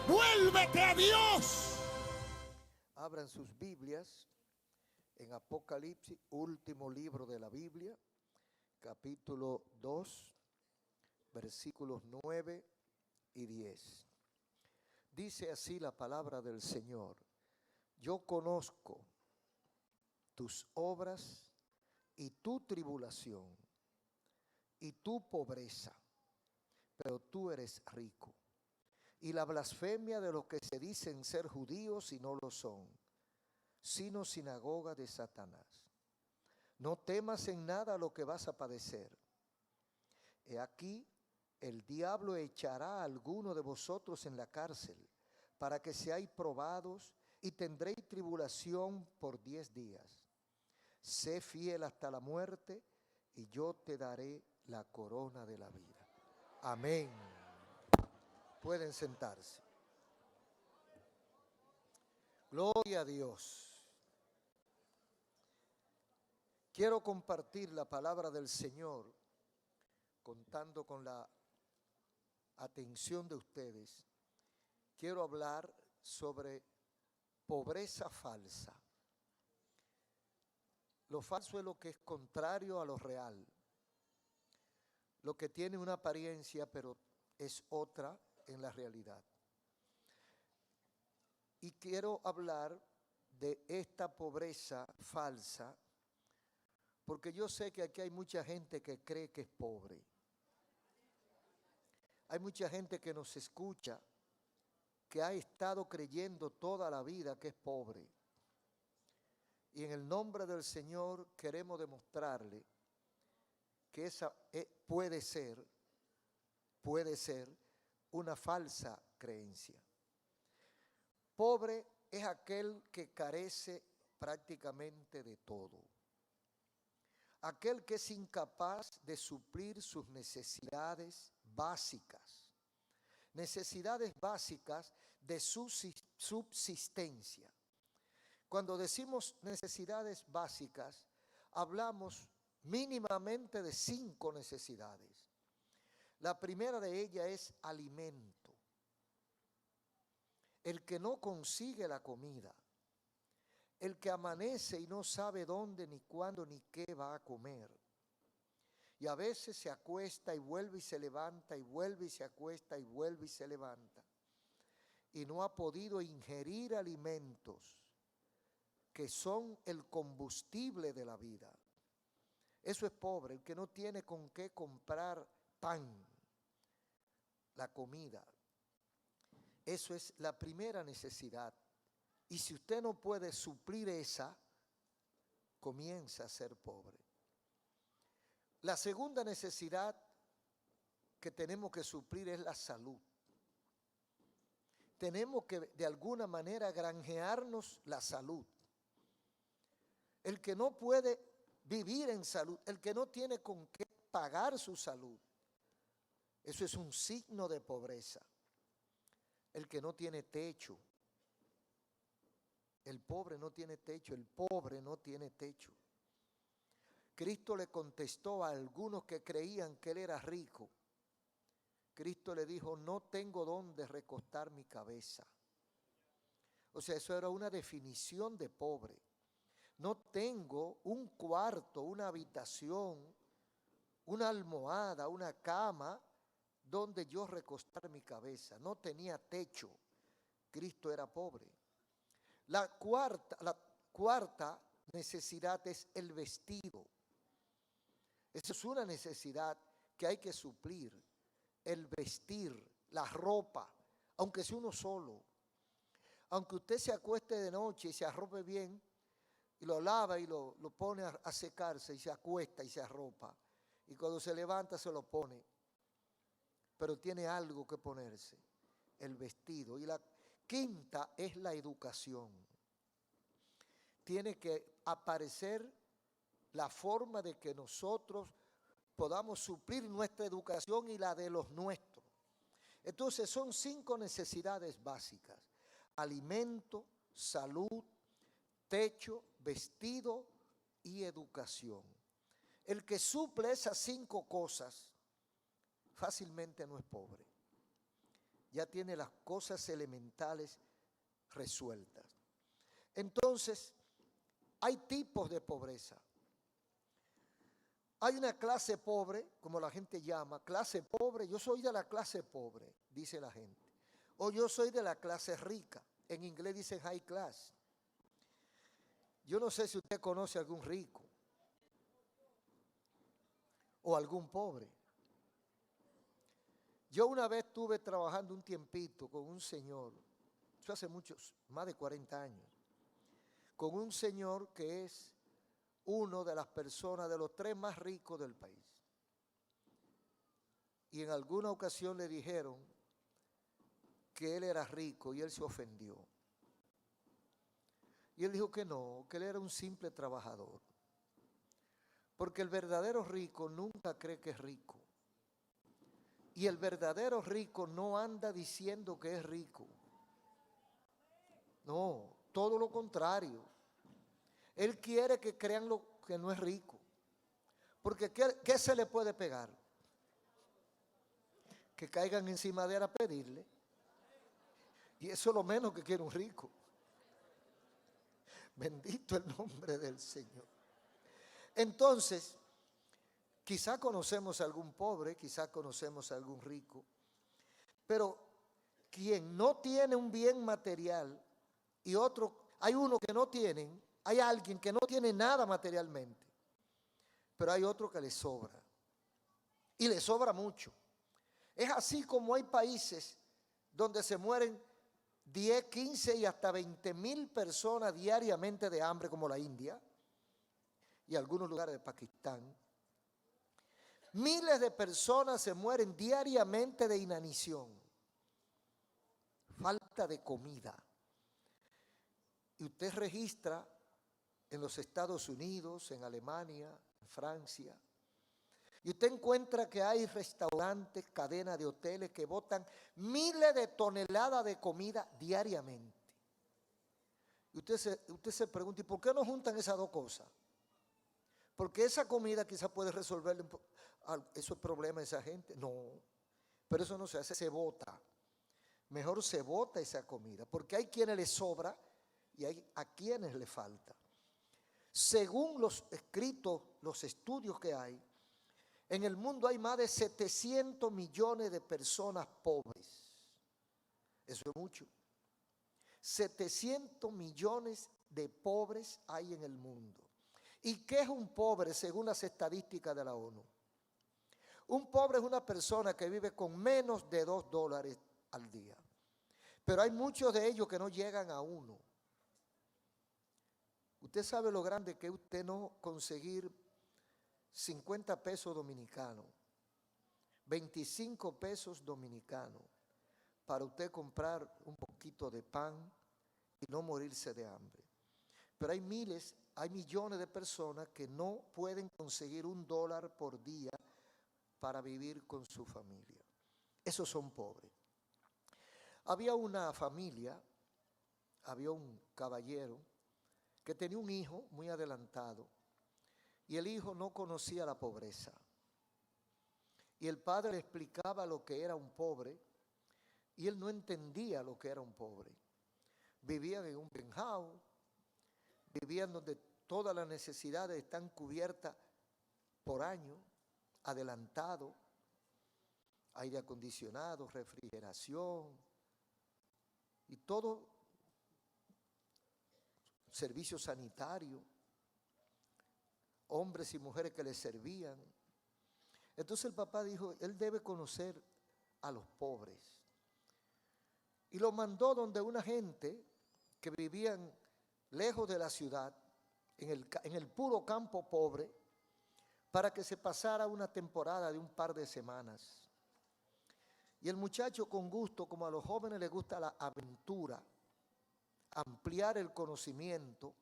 Vuélvete a Dios. Abran sus Biblias en Apocalipsis, último libro de la Biblia, capítulo 2, versículos 9 y 10. Dice así la palabra del Señor: yo conozco tus obras y tu tribulación y tu pobreza, pero tú eres rico. Y la blasfemia de los que se dicen ser judíos y no lo son, sino sinagoga de Satanás. No temas en nada lo que vas a padecer. He aquí, el diablo echará a alguno de vosotros en la cárcel, para que seáis probados, y tendréis tribulación por 10 días. Sé fiel hasta la muerte, y yo te daré la corona de la vida. Amén. Pueden sentarse. Gloria a Dios. Quiero compartir la palabra del Señor, contando con la atención de ustedes. Quiero hablar sobre pobreza falsa. Lo falso es lo que es contrario a lo real, lo que tiene una apariencia pero es otra en la realidad. Y quiero hablar de esta pobreza falsa, porque yo sé que aquí hay mucha gente que cree que es pobre. Hay mucha gente que nos escucha que ha estado creyendo toda la vida que es pobre. Y en el nombre del Señor queremos demostrarle que esa puede ser una falsa creencia. Pobre es aquel que carece prácticamente de todo. Aquel que es incapaz de suplir sus necesidades básicas. Necesidades básicas de subsistencia. Cuando decimos necesidades básicas, hablamos mínimamente de 5 necesidades. La primera de ellas es alimento. El que no consigue la comida, el que amanece y no sabe dónde, ni cuándo, ni qué va a comer. Y a veces se acuesta y vuelve y se levanta, y vuelve y se acuesta y vuelve y se levanta. Y no ha podido ingerir alimentos que son el combustible de la vida. Eso es pobre, el que no tiene con qué comprar pan, la comida. Eso es la primera necesidad. Y si usted no puede suplir esa, comienza a ser pobre. La segunda necesidad que tenemos que suplir es la salud. Tenemos que de alguna manera granjearnos la salud. El que no puede vivir en salud, el que no tiene con qué pagar su salud, eso es un signo de pobreza. El que no tiene techo, el pobre no tiene techo, el pobre no tiene techo. Cristo le contestó a algunos que creían que él era rico. Cristo le dijo: no tengo dónde recostar mi cabeza. O sea, eso era una definición de pobre. No tengo un cuarto, una habitación, una almohada, una cama donde yo recostar mi cabeza. No tenía techo. Cristo era pobre. La cuarta necesidad es el vestido. Esa es una necesidad que hay que suplir. El vestir, la ropa, aunque sea uno solo. Aunque usted se acueste de noche y se arrope bien, y lo lava y lo pone a secarse, y se acuesta y se arropa. Y cuando se levanta se lo pone. Pero tiene algo que ponerse, el vestido. Y la quinta es la educación. Tiene que aparecer la forma de que nosotros podamos suplir nuestra educación y la de los nuestros. Entonces son 5 necesidades básicas: alimento, salud, techo, vestido y educación. El que suple esas 5 cosas fácilmente no es pobre. ya tiene las cosas elementales resueltas. Entonces, hay tipos de pobreza. Hay una clase pobre, como la gente llama, clase pobre. Yo soy de la clase pobre, dice la gente. O yo soy de la clase rica. En inglés dicen high class. Yo no sé si usted conoce a algún rico o algún pobre. Yo una vez estuve trabajando un tiempito con un señor, eso hace muchos, más de 40 años, con un señor que es uno de las personas, de los 3 más ricos del país. Y en alguna ocasión le dijeron que él era rico y él se ofendió. Y él dijo que no, que él era un simple trabajador. Porque el verdadero rico nunca cree que es rico. Y el verdadero rico no anda diciendo que es rico. No, todo lo contrario. Él quiere que crean lo que no es rico. Porque ¿qué se le puede pegar? Que caigan encima de él a pedirle. Y eso es lo menos que quiere un rico. Bendito el nombre del Señor. Entonces, quizá conocemos a algún pobre, quizá conocemos a algún rico, pero quien no tiene un bien material y otro, hay uno que no tienen, hay alguien que no tiene nada materialmente, pero hay otro que le sobra y le sobra mucho. Es así como hay países donde se mueren 10, 15 y hasta 20,000 personas diariamente de hambre, como la India y algunos lugares de Pakistán. Miles de personas se mueren diariamente de inanición, falta de comida. Y usted registra en los Estados Unidos, en Alemania, en Francia, y usted encuentra que hay restaurantes, cadenas de hoteles que botan miles de toneladas de comida diariamente. Y usted se pregunta, ¿y por qué no juntan esas dos cosas? Porque esa comida quizás puede resolver esos problemas de esa gente. No, pero eso no se hace, se bota. Mejor se bota esa comida, porque hay quienes le sobra y hay a quienes le falta. Según los escritos, los estudios que hay, en el mundo hay más de 700 millones de personas pobres. Eso es mucho. 700 millones de pobres hay en el mundo. ¿Y qué es un pobre según las estadísticas de la ONU? Un pobre es una persona que vive con menos de $2 al día. Pero hay muchos de ellos que no llegan a $1. Usted sabe lo grande que es usted no conseguir 50 pesos dominicanos, 25 pesos dominicanos, para usted comprar un poquito de pan y no morirse de hambre. Pero hay miles, hay millones de personas que no pueden conseguir $1 por día para vivir con su familia. Esos son pobres. Había una familia, había un caballero que tenía un hijo muy adelantado y el hijo no conocía la pobreza. Y el padre le explicaba lo que era un pobre y él no entendía lo que era un pobre. Vivían en un penthouse, vivían donde todas las necesidades están cubiertas por año, adelantado, aire acondicionado, refrigeración y todo, servicio sanitario, hombres y mujeres que le servían. Entonces el papá dijo, él debe conocer a los pobres. Y lo mandó donde una gente que vivían lejos de la ciudad, en el puro campo pobre, para que se pasara una temporada de un par de semanas. Y el muchacho con gusto, como a los jóvenes les gusta la aventura, ampliar el conocimiento,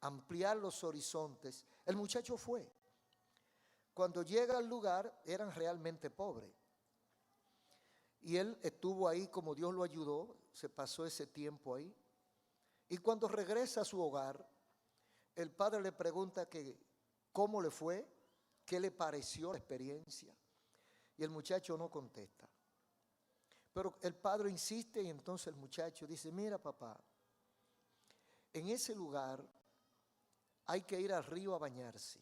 ampliar los horizontes, el muchacho fue. Cuando llega al lugar, eran realmente pobres. Y él estuvo ahí como Dios lo ayudó, se pasó ese tiempo ahí. Y cuando regresa a su hogar, el padre le pregunta que cómo le fue, qué le pareció la experiencia. Y el muchacho no contesta. Pero el padre insiste y entonces el muchacho dice, mira papá, en ese lugar hay que ir al río a bañarse.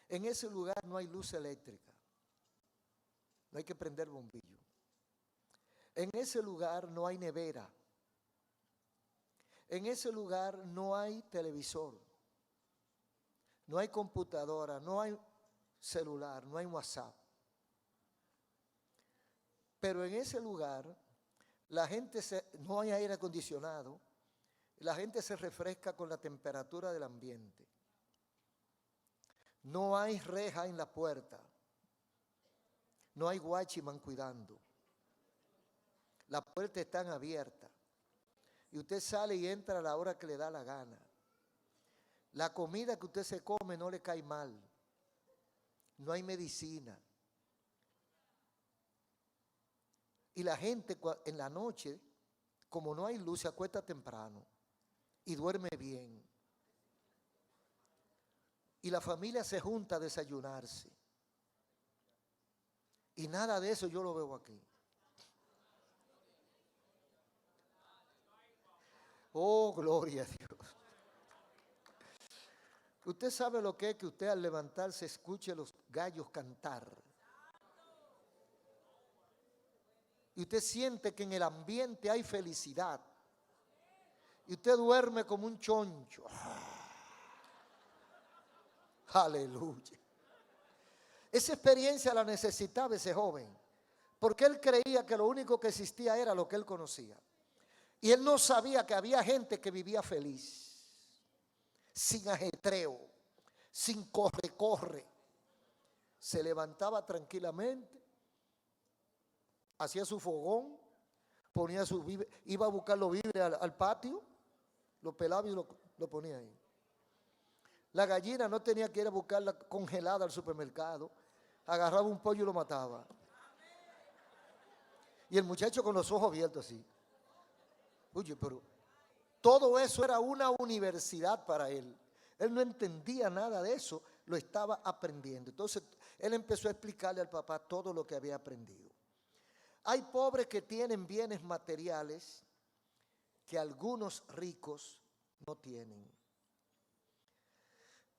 En ese lugar no hay luz eléctrica, no hay que prender bombillo. En ese lugar no hay nevera. En ese lugar no hay televisor, no hay computadora, no hay celular, no hay WhatsApp. Pero en ese lugar la gente no hay aire acondicionado, la gente se refresca con la temperatura del ambiente. No hay reja en la puerta, no hay guachiman cuidando. Las puertas están abiertas y usted sale y entra a la hora que le da la gana. La comida que usted se come no le cae mal, no hay medicina. Y la gente en la noche, como no hay luz, se acuesta temprano y duerme bien. Y la familia se junta a desayunarse. Y nada de eso yo lo veo aquí. Oh, gloria a Dios. Usted sabe lo que es que usted al levantarse escuche los gallos cantar. Y usted siente que en el ambiente hay felicidad. Y usted duerme como un choncho. Aleluya. Esa experiencia la necesitaba ese joven, porque él creía que lo único que existía era lo que él conocía. Y él no sabía que había gente que vivía feliz, sin ajetreo, sin corre. Se levantaba tranquilamente, hacía su fogón, ponía sus víveres, iba a buscar los víveres al patio, lo pelaba y lo ponía ahí. La gallina no tenía que ir a buscarla congelada al supermercado, agarraba un pollo y lo mataba. Y el muchacho con los ojos abiertos así. Oye, pero todo eso era una universidad para él. Él no entendía nada de eso, lo estaba aprendiendo. Entonces él empezó a explicarle al papá todo lo que había aprendido. Hay pobres que tienen bienes materiales que algunos ricos no tienen.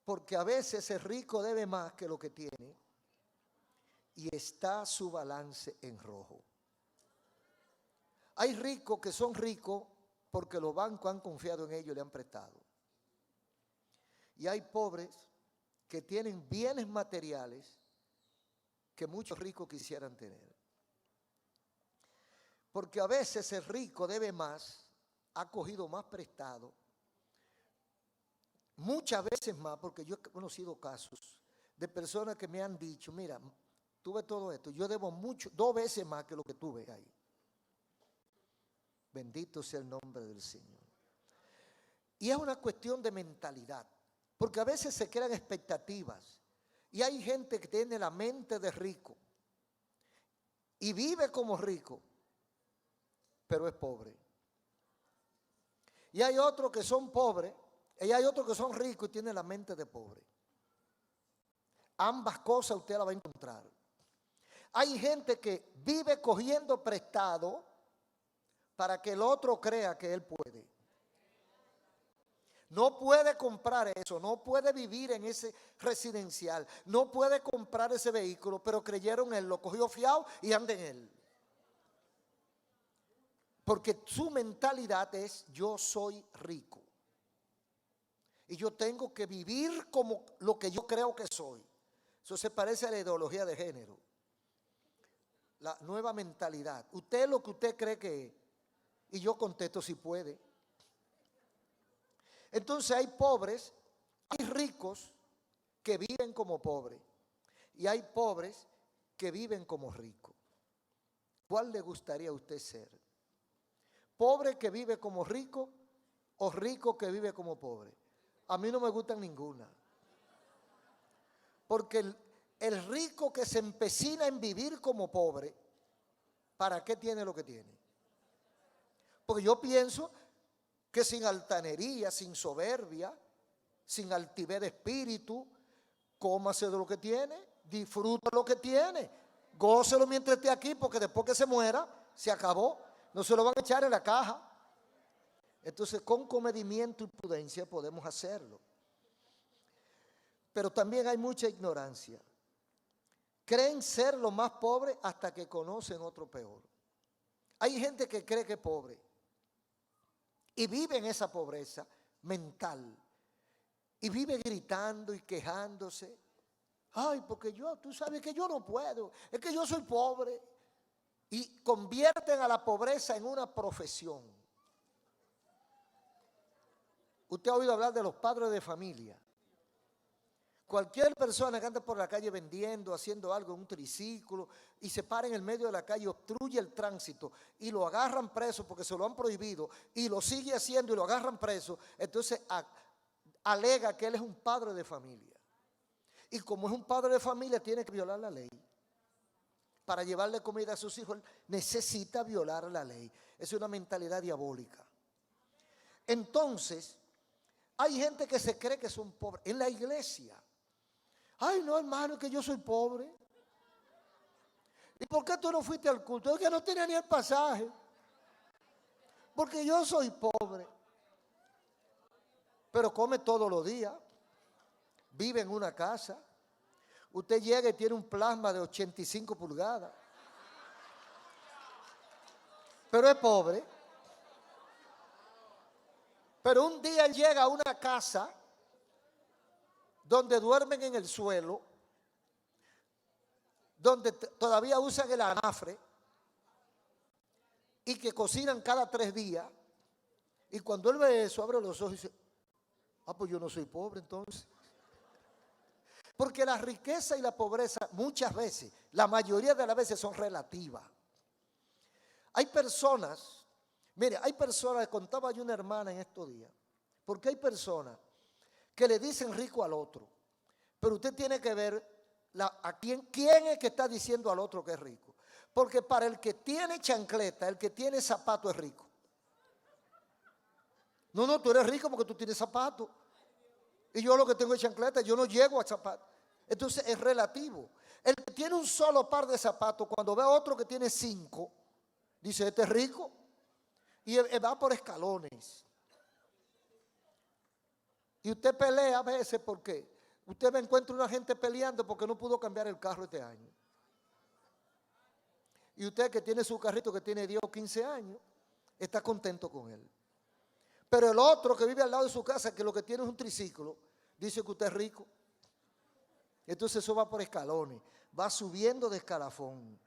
Porque a veces el rico debe más que lo que tiene y está su balance en rojo. Hay ricos que son ricos porque los bancos han confiado en ellos y le han prestado. Y hay pobres que tienen bienes materiales que muchos ricos quisieran tener. Porque a veces el rico debe más, ha cogido más prestado, muchas veces más, porque yo he conocido casos de personas que me han dicho, mira, tuve todo esto, yo debo mucho, 2 veces más que lo que tuve ahí. Bendito sea el nombre del Señor. Y es una cuestión de mentalidad, porque a veces se crean expectativas y hay gente que tiene la mente de rico y vive como rico, pero es pobre. Y hay otros que son pobres y hay otros que son ricos y tienen la mente de pobre. Ambas cosas usted la va a encontrar. Hay gente que vive cogiendo prestado para que el otro crea que él puede. No puede comprar eso, no puede vivir en ese residencial, no puede comprar ese vehículo, pero creyeron en él, lo cogió fiado y anda en él. Porque su mentalidad es: yo soy rico y yo tengo que vivir como lo que yo creo que soy. Eso se parece a la ideología de género. La nueva mentalidad. Usted es lo que usted cree que es. Y yo contesto si puede. Entonces hay pobres, hay ricos que viven como pobres y hay pobres que viven como ricos. ¿Cuál le gustaría a usted ser? ¿Pobre que vive como rico o rico que vive como pobre? A mí no me gustan ninguna. Porque el rico que se empecina en vivir como pobre, ¿para qué tiene lo que tiene? Porque yo pienso que sin altanería, sin soberbia, sin altivez de espíritu, cómase de lo que tiene, disfruta lo que tiene, Gócelo mientras esté aquí, porque después que se muera, se acabó. No se lo van a echar en la caja. Entonces, con comedimiento y prudencia podemos hacerlo. Pero también hay mucha ignorancia. Creen ser lo más pobre hasta que conocen otro peor. Hay gente que cree que es pobre y vive en esa pobreza mental. Y vive gritando y quejándose. Ay, porque tú sabes que yo no puedo, es que yo soy pobre. Y convierten a la pobreza en una profesión. Usted ha oído hablar de los padres de familia. Cualquier persona que ande por la calle vendiendo, haciendo algo en un triciclo y se para en el medio de la calle, obstruye el tránsito y lo agarran preso porque se lo han prohibido y lo sigue haciendo y lo agarran preso, entonces alega que él es un padre de familia. Y como es un padre de familia, tiene que violar la ley. Para llevarle comida a sus hijos, necesita violar la ley. Es una mentalidad diabólica. Entonces, hay gente que se cree que son pobres. En la iglesia. Ay, no, hermano, que yo soy pobre. ¿Y por qué tú no fuiste al culto? Es que no tenía ni el pasaje. Porque yo soy pobre. Pero come todos los días. Vive en una casa. Usted llega y tiene un plasma de 85 pulgadas. Pero es pobre. Pero un día él llega a una casa donde duermen en el suelo, donde todavía usan el anafre y que cocinan cada 3 días. Y cuando él ve eso, abre los ojos y dice, pues yo no soy pobre entonces. Porque la riqueza y la pobreza muchas veces, la mayoría de las veces son relativas. Hay personas, mire, contaba yo una hermana en estos días, porque hay personas que le dicen rico al otro, pero usted tiene que ver quién es que está diciendo al otro que es rico. Porque para el que tiene chancleta, el que tiene zapato es rico. No, tú eres rico porque tú tienes zapato. Y yo lo que tengo es chancleta, yo no llego a zapatos. Entonces es relativo. El que tiene un solo par de zapatos, cuando ve a otro que tiene 5, dice, este es rico. Y va por escalones. Y usted pelea a veces porque usted me encuentra una gente peleando porque no pudo cambiar el carro este año. Y usted que tiene su carrito que tiene 10 o 15 años, está contento con él. Pero el otro que vive al lado de su casa, que lo que tiene es un triciclo, dice que usted es rico. Entonces eso va por escalones, va subiendo de escalafón.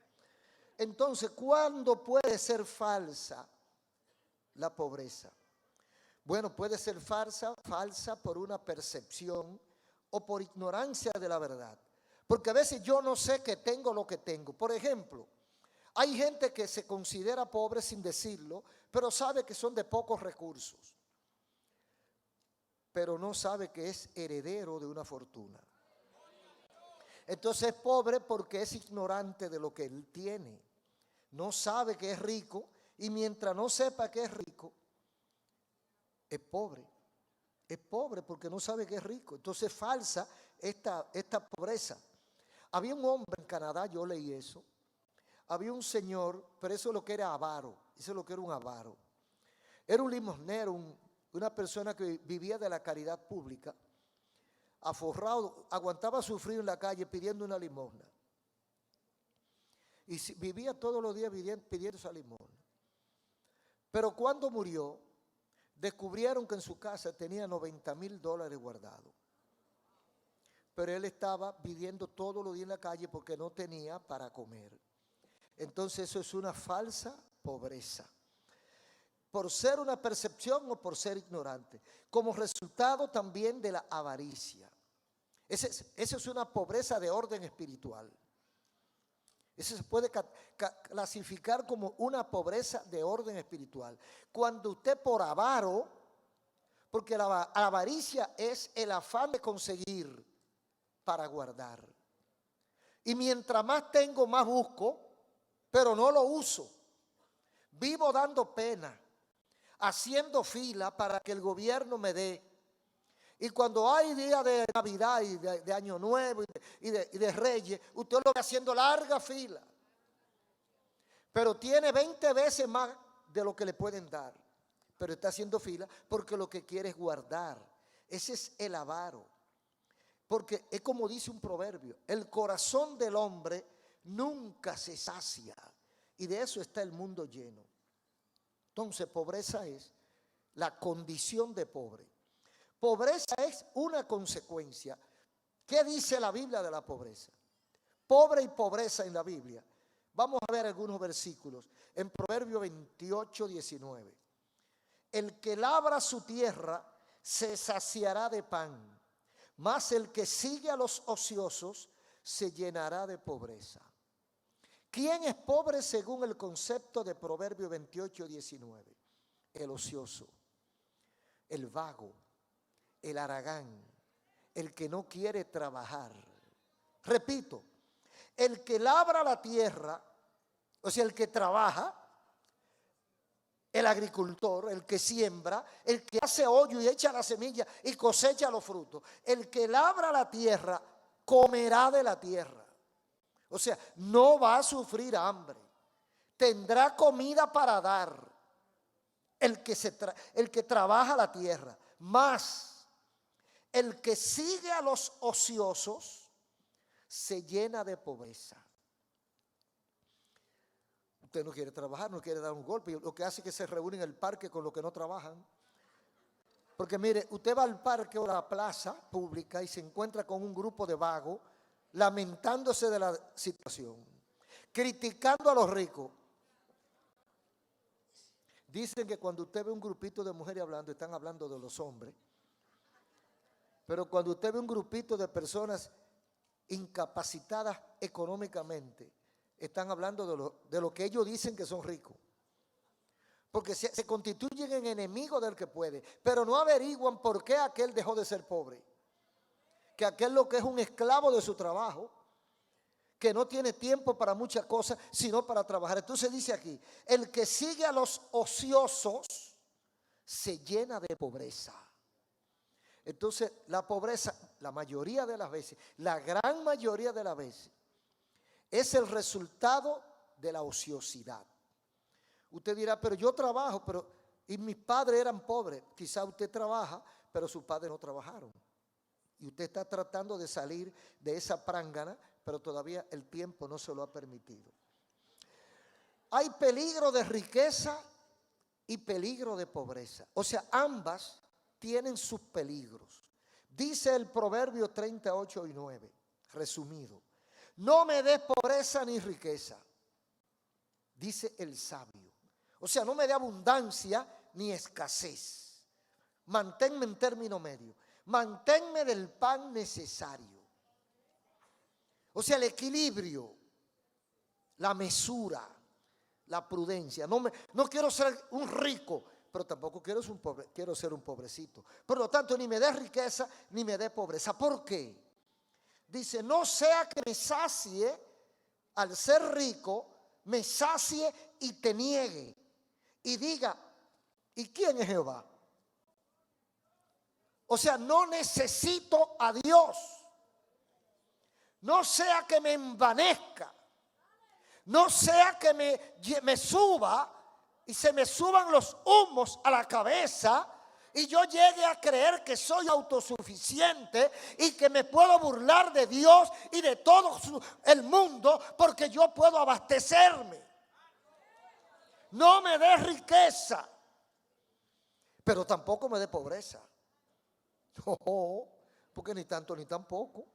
Entonces, ¿cuándo puede ser falsa la pobreza? Bueno, puede ser falsa por una percepción o por ignorancia de la verdad. Porque a veces yo no sé que tengo lo que tengo. Por ejemplo, hay gente que se considera pobre sin decirlo, pero sabe que son de pocos recursos. Pero no sabe que es heredero de una fortuna. Entonces es pobre porque es ignorante de lo que él tiene. No sabe que es rico y mientras no sepa que es rico, es pobre. Es pobre porque no sabe que es rico. Entonces es falsa esta pobreza. Había un hombre en Canadá, yo leí eso. Había un señor, pero eso es lo que era avaro. Eso es lo que era un avaro. Era un limosnero, una persona que vivía de la caridad pública. Aforrado, aguantaba su frío en la calle pidiendo una limosna. Y vivía todos los días pidiendo esa limosna. Pero cuando murió, descubrieron que en su casa tenía $90,000 guardados. Pero él estaba pidiendo todos los días en la calle porque no tenía para comer. Entonces eso es una falsa pobreza. Por ser una percepción o por ser ignorante. Como resultado también de la avaricia. Esa es una pobreza de orden espiritual. Eso se puede clasificar como una pobreza de orden espiritual. Cuando usted por avaro, porque la avaricia es el afán de conseguir para guardar. Y mientras más tengo, más busco, pero no lo uso. Vivo dando pena, haciendo fila para que el gobierno me dé. Y cuando hay día de Navidad y de Año Nuevo y de Reyes, usted lo ve haciendo larga fila. Pero tiene 20 veces más de lo que le pueden dar. Pero está haciendo fila porque lo que quiere es guardar. Ese es el avaro. Porque es como dice un proverbio, el corazón del hombre nunca se sacia. Y de eso está el mundo lleno. Entonces, pobreza es la condición de pobre. Pobreza es una consecuencia. ¿Qué dice la Biblia de la pobreza? Pobre y pobreza en la Biblia. Vamos a ver algunos versículos. En Proverbio 28, 19. El que labra su tierra se saciará de pan, mas el que sigue a los ociosos se llenará de pobreza. ¿Quién es pobre según el concepto de Proverbio 28, 19? El ocioso, el vago, el haragán, el que no quiere trabajar. Repito, el que labra la tierra, o sea, el que trabaja, el agricultor, el que siembra, el que hace hoyo y echa la semilla y cosecha los frutos. El que labra la tierra comerá de la tierra. O sea, no va a sufrir hambre. Tendrá comida para dar. El que trabaja la tierra. Más, el que sigue a los ociosos se llena de pobreza. Usted no quiere trabajar, no quiere dar un golpe. Lo que hace es que se reúne en el parque con los que no trabajan. Porque mire, usted va al parque o a la plaza pública y se encuentra con un grupo de vagos lamentándose de la situación, criticando a los ricos. Dicen que cuando usted ve un grupito de mujeres hablando, están hablando de los hombres. Pero cuando usted ve un grupito de personas incapacitadas económicamente, están hablando de lo que ellos dicen que son ricos. Porque se constituyen en enemigos del que puede, pero no averiguan por qué aquel dejó de ser pobre. Que aquel lo que es un esclavo de su trabajo, que no tiene tiempo para muchas cosas, sino para trabajar. Entonces dice aquí, el que sigue a los ociosos se llena de pobreza. Entonces la pobreza, la mayoría de las veces, la gran mayoría de las veces, es el resultado de la ociosidad. Usted dirá, pero yo trabajo, y mis padres eran pobres. Quizá usted trabaja, pero sus padres no trabajaron. Y usted está tratando de salir de esa prángana, pero todavía el tiempo no se lo ha permitido. Hay peligro de riqueza y peligro de pobreza. O sea, ambas tienen sus peligros. Dice el Proverbio 38 y 9, resumido. No me des pobreza ni riqueza, dice el sabio. O sea, no me dé abundancia ni escasez. Manténme en término medio. Manténme del pan necesario. O sea, el equilibrio, la mesura, la prudencia. No quiero ser un rico, pero tampoco quiero ser un pobrecito. Por lo tanto, ni me dé riqueza ni me dé pobreza. ¿Por qué? Dice, no sea que me sacie al ser rico, me sacie y te niegue. Y diga, ¿y quién es Jehová? O sea, no necesito a Dios. No sea que me envanezca. No sea que me suba y se me suban los humos a la cabeza y yo llegue a creer que soy autosuficiente y que me puedo burlar de Dios y de todo el mundo porque yo puedo abastecerme. No me dé riqueza, pero tampoco me dé pobreza. No, porque ni tanto ni tampoco.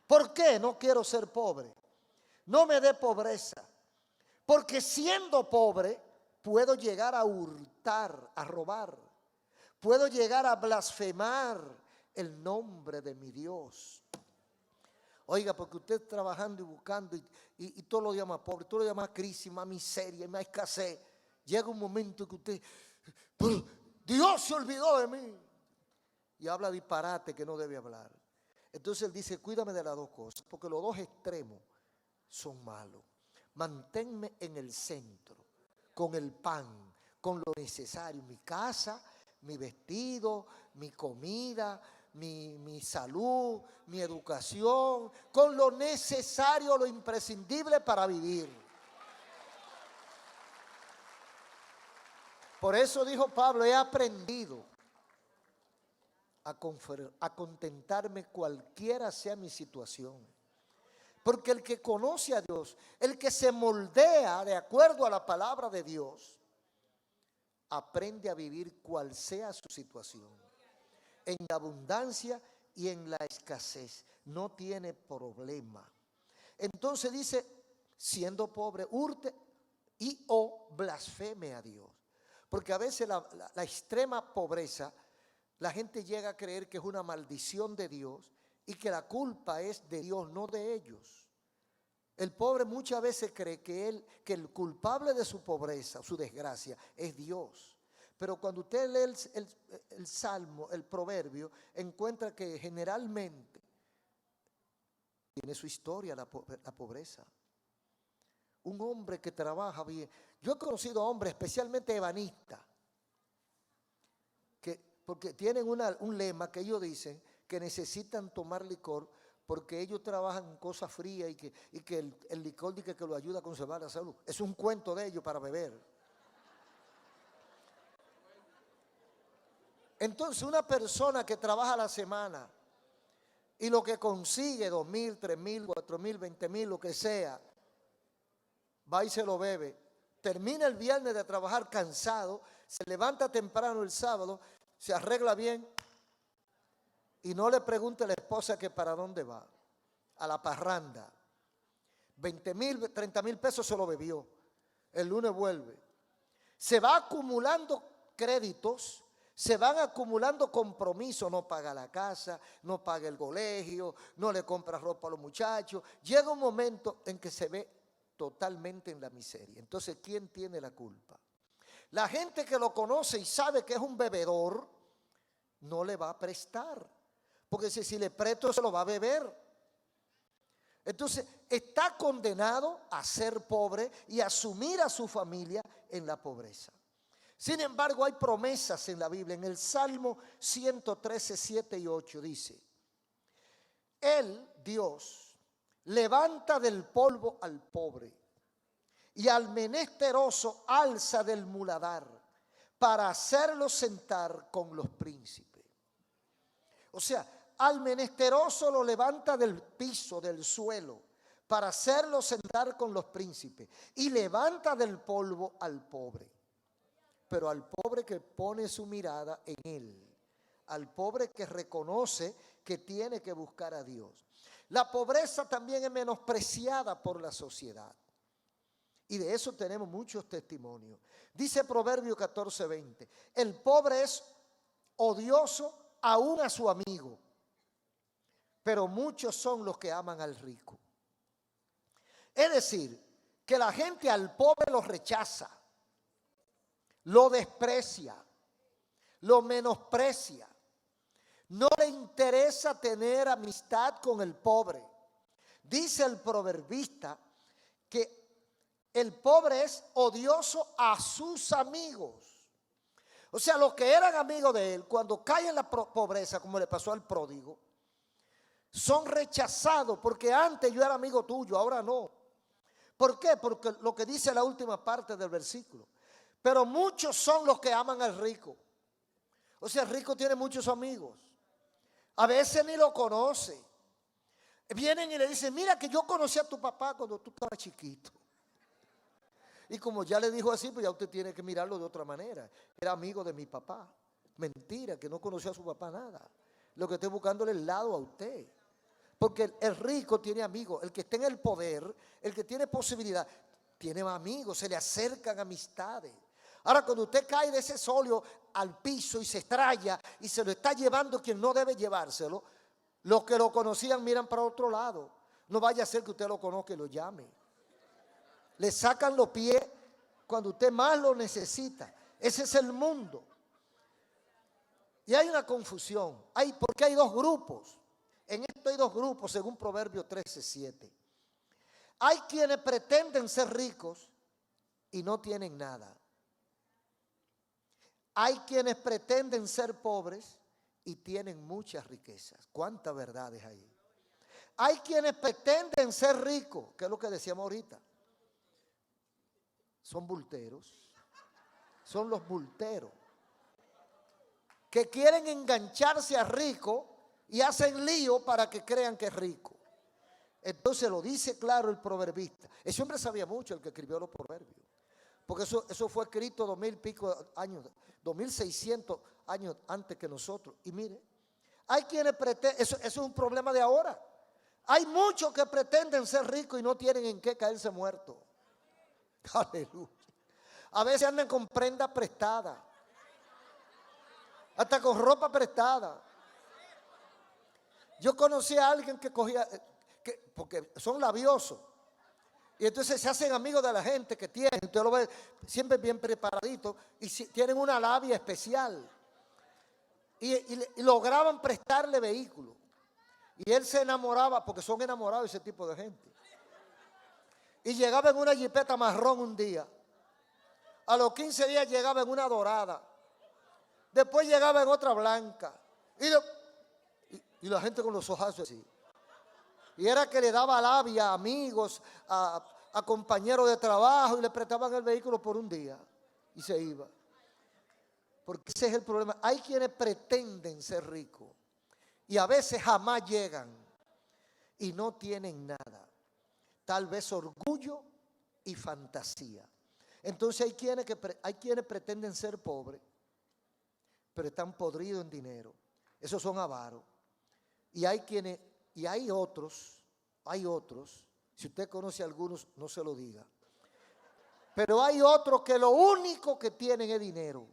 ¿Por qué no quiero ser pobre? No me dé pobreza, porque siendo pobre puedo llegar a hurtar, a robar. Puedo llegar a blasfemar el nombre de mi Dios. Oiga, porque usted trabajando y buscando y todo lo llama pobre, todo lo llama crisis, más miseria, más escasez. Llega un momento que usted, pero Dios se olvidó de mí. Y habla disparate que no debe hablar. Entonces él dice, cuídame de las dos cosas, porque los dos extremos son malos. Manténme en el centro, con el pan, con lo necesario, mi casa, mi vestido, mi comida, mi salud, mi educación, con lo necesario, lo imprescindible para vivir. Por eso dijo Pablo, he aprendido a contentarme cualquiera sea mi situación. Porque el que conoce a Dios, el que se moldea de acuerdo a la palabra de Dios, aprende a vivir cual sea su situación, en la abundancia y en la escasez. No tiene problema. Entonces dice, siendo pobre, hurte y o blasfeme a Dios. Porque a veces la extrema pobreza, la gente llega a creer que es una maldición de Dios y que la culpa es de Dios, no de ellos. El pobre muchas veces cree que el culpable de su pobreza, su desgracia, es Dios. Pero cuando usted lee el salmo, el proverbio, encuentra que generalmente tiene su historia la pobreza. Un hombre que trabaja bien. Yo he conocido hombres, especialmente ebanistas, porque tienen un lema que ellos dicen que necesitan tomar licor porque ellos trabajan en cosas frías y que el licor dice que lo ayuda a conservar la salud. Es un cuento de ellos para beber. Entonces una persona que trabaja a la semana y lo que consigue, 2,000, 3,000, 4,000, 20,000, lo que sea, va y se lo bebe, termina el viernes de trabajar cansado, se levanta temprano el sábado, se arregla bien y no le pregunta a la esposa que para dónde va, a la parranda. 20,000, 30,000 pesos se lo bebió, el lunes vuelve. Se va acumulando créditos, se van acumulando compromisos, no paga la casa, no paga el colegio, no le compra ropa a los muchachos. Llega un momento en que se ve totalmente en la miseria. Entonces, ¿quién tiene la culpa? La gente que lo conoce y sabe que es un bebedor, no le va a prestar, porque si le presto se lo va a beber. Entonces, está condenado a ser pobre y a asumir a su familia en la pobreza. Sin embargo, hay promesas en la Biblia. En el Salmo 113, 7 y 8 dice: Él, Dios, levanta del polvo al pobre y al menesteroso alza del muladar para hacerlo sentar con los príncipes. O sea, al menesteroso lo levanta del piso, del suelo, para hacerlo sentar con los príncipes, y levanta del polvo al pobre. Pero al pobre que pone su mirada en Él, al pobre que reconoce que tiene que buscar a Dios. La pobreza también es menospreciada por la sociedad. Y de eso tenemos muchos testimonios. Dice Proverbio 14:20, el pobre es odioso aún a su amigo, pero muchos son los que aman al rico. Es decir, que la gente al pobre lo rechaza, lo desprecia, lo menosprecia. No le interesa tener amistad con el pobre. Dice el proverbista que el pobre es odioso a sus amigos. O sea, los que eran amigos de él, cuando caen en la pobreza, como le pasó al pródigo, son rechazados, porque antes yo era amigo tuyo, ahora no. ¿Por qué? Porque lo que dice la última parte del versículo. Pero muchos son los que aman al rico. O sea, el rico tiene muchos amigos. A veces ni lo conoce. Vienen y le dicen, mira que yo conocí a tu papá cuando tú estabas chiquito. Y como ya le dijo así, pues ya usted tiene que mirarlo de otra manera. Era amigo de mi papá. Mentira, que no conoció a su papá nada. Lo que estoy buscándole el lado a usted. Porque el rico tiene amigos. El que está en el poder, el que tiene posibilidad, tiene amigos, se le acercan amistades. Ahora, cuando usted cae de ese solio al piso y se estrella y se lo está llevando quien no debe llevárselo, los que lo conocían miran para otro lado. No vaya a ser que usted lo conozca y lo llame. Le sacan los pies cuando usted más lo necesita. Ese es el mundo. Y hay una confusión. Porque hay dos grupos. En esto hay dos grupos, según Proverbio 13:7. Hay quienes pretenden ser ricos y no tienen nada. Hay quienes pretenden ser pobres y tienen muchas riquezas. ¿Cuántas verdades hay? Hay quienes pretenden ser ricos, que es lo que decíamos ahorita. Son bulteros. Son los bulteros que quieren engancharse a rico y hacen lío para que crean que es rico. Entonces lo dice claro el proverbista. Ese hombre sabía mucho, el que escribió los proverbios. Porque eso fue escrito 2000 y pico años, 2600 años antes que nosotros. Y mire, hay quienes pretenden, eso es un problema de ahora. Hay muchos que pretenden ser ricos y no tienen en qué caerse muertos. Aleluya. A veces andan con prenda prestada, hasta con ropa prestada. Yo conocí a alguien que cogía, porque son labiosos, y entonces se hacen amigos de la gente que tienen. Usted lo ve siempre bien preparadito y tienen una labia especial. Y lograban prestarle vehículos. Y él se enamoraba, porque son enamorados ese tipo de gente. Y llegaba en una jipeta marrón un día. A los 15 días llegaba en una dorada. Después llegaba en otra blanca. Y la gente con los ojazos así. Y era que le daba labia a amigos, a compañeros de trabajo, y le prestaban el vehículo por un día. Y se iba. Porque ese es el problema. Hay quienes pretenden ser ricos. Y a veces jamás llegan. Y no tienen nada. Tal vez orgullo y fantasía. Entonces hay quienes pretenden ser pobres, pero están podridos en dinero. Esos son avaros. Y hay otros, si usted conoce a algunos, no se lo diga. Pero hay otros que lo único que tienen es dinero.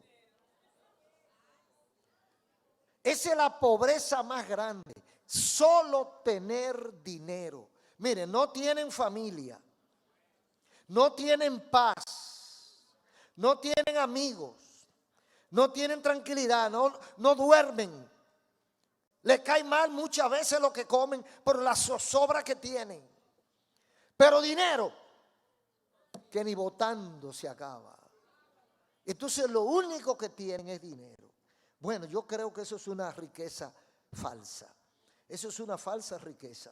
Esa es la pobreza más grande, solo tener dinero. Mire, no tienen familia, no tienen paz, no tienen amigos, no tienen tranquilidad, no duermen. Les cae mal muchas veces lo que comen por la zozobra que tienen. Pero dinero, que ni botando se acaba. Entonces lo único que tienen es dinero. Bueno, yo creo que eso es una riqueza falsa. Eso es una falsa riqueza.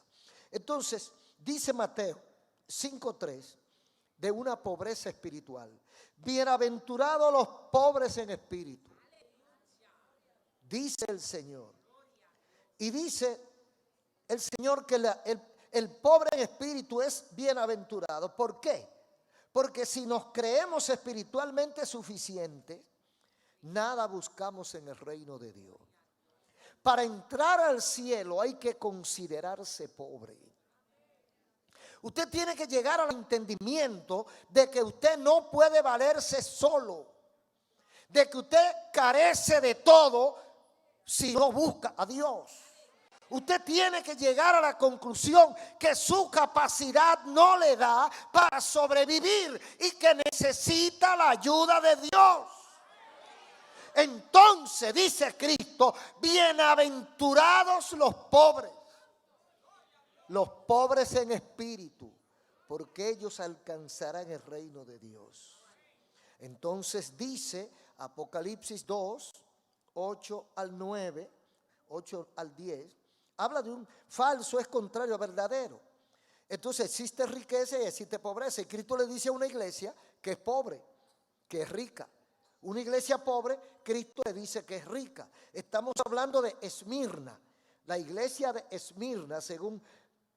Entonces, dice Mateo 5:3, de una pobreza espiritual. Bienaventurados los pobres en espíritu, dice el Señor. Y dice el Señor que el pobre en espíritu es bienaventurado. ¿Por qué? Porque si nos creemos espiritualmente suficientes, nada buscamos en el reino de Dios. Para entrar al cielo hay que considerarse pobre. Usted tiene que llegar al entendimiento de que usted no puede valerse solo, de que usted carece de todo si no busca a Dios. Usted tiene que llegar a la conclusión que su capacidad no le da para sobrevivir y que necesita la ayuda de Dios. Entonces dice Cristo, bienaventurados los pobres en espíritu, porque ellos alcanzarán el reino de Dios. Entonces dice Apocalipsis 2, 8 al 9, 8 al 10, habla de un falso es contrario a verdadero. Entonces existe riqueza y existe pobreza. Y Cristo le dice a una iglesia que es pobre, que es rica. Una iglesia pobre, Cristo le dice que es rica. Estamos hablando de Esmirna, la iglesia de Esmirna, según